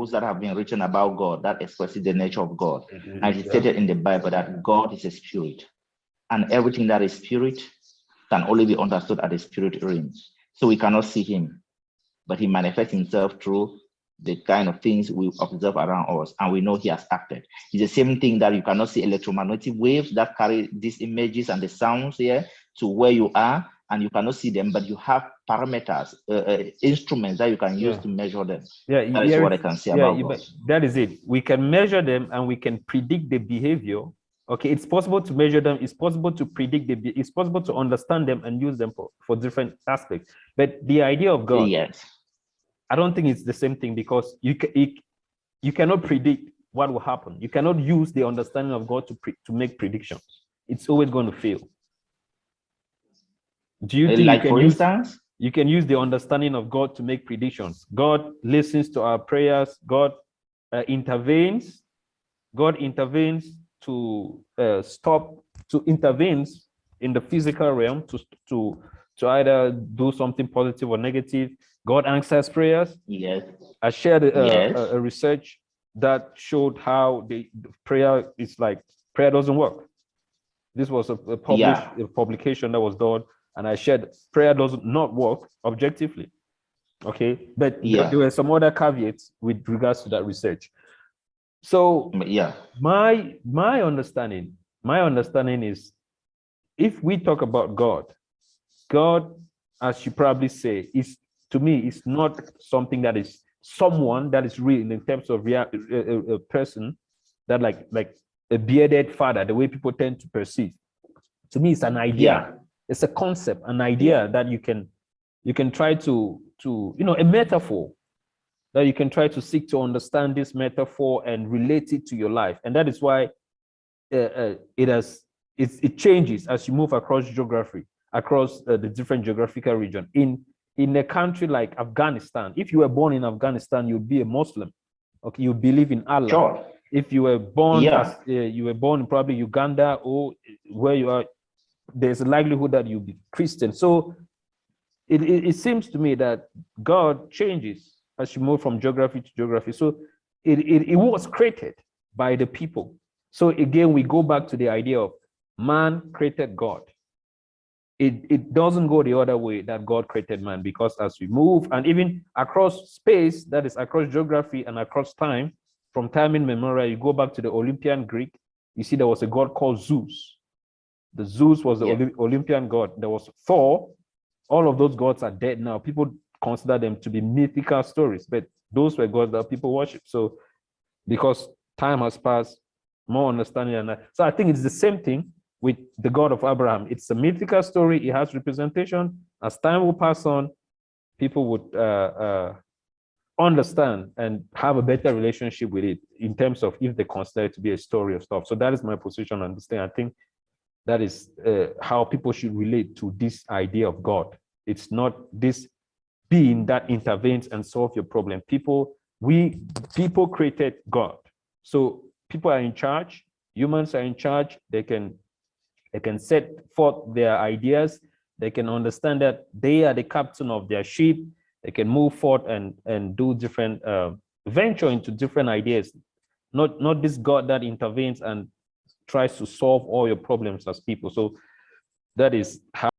books that have been written about God that expresses the nature of God. And it's stated in the Bible that God is a spirit, and everything that is spirit can only be understood at the spirit realm. So we cannot see him, but he manifests himself through the kind of things we observe around us, and we know he has acted. It's the same thing that you cannot see electromagnetic waves that carry these images and the sounds here to where you are, and you cannot see them, but you have parameters, instruments that you can use to measure them. That is what I can say about God. That is it. We can measure them and we can predict the behavior. Okay, it's possible to measure them. It's possible to predict it's possible to understand them and use them for different aspects. But the idea of God, yes, I don't think it's the same thing, because you cannot predict what will happen. You cannot use the understanding of God to make predictions. It's always going to fail. Do you think you can use the understanding of God to make predictions? God listens to our prayers. God intervenes. God intervenes to intervenes in the physical realm to either do something positive or negative. God answers prayers. Yes. I shared a research that showed how the prayer is like, prayer doesn't work. This was a publication that was done, and I shared prayer does not work objectively. Okay, but there were some other caveats with regards to that research. So my understanding is, if we talk about God, as you probably say, is, to me, is not something that is someone that is real in terms of a person that like a bearded father, the way people tend to perceive. To me, it's an idea. It's a concept, an idea that you can try to a metaphor that you can try to seek to understand this metaphor and relate it to your life. And that is why it changes as you move across geography, across the different geographical region. In a country like Afghanistan, if you were born in Afghanistan, you'd be a Muslim. Okay, you believe in Allah. Sure. If you were born you were born in probably Uganda or where you are, there's a likelihood that you'll be Christian. So it seems to me that God changes as you move from geography to geography. So it was created by the people. So again, we go back to the idea of man created God. It doesn't go the other way, that God created man, because as we move, and even across space, that is across geography and across time, from time immemorial, you go back to the Olympian Greek, you see there was a god called Zeus. The Zeus was the Olympian god. There was Thor. All of those gods are dead now. People consider them to be mythical stories, but those were gods that people worship. So because time has passed, more understanding than that. So I think it's the same thing with the God of Abraham. It's a mythical story. It has representation. As time will pass on, people would understand and have a better relationship with it in terms of if they consider it to be a story of stuff. So that is my position on this thing. I think that is how people should relate to this idea of God. It's not this being that intervenes and solves your problem. People created God. So people are in charge. Humans are in charge. They can set forth their ideas. They can understand that they are the captain of their ship. They can move forward and do different, venture into different ideas. Not this God that intervenes and tries to solve all your problems as people. So that is how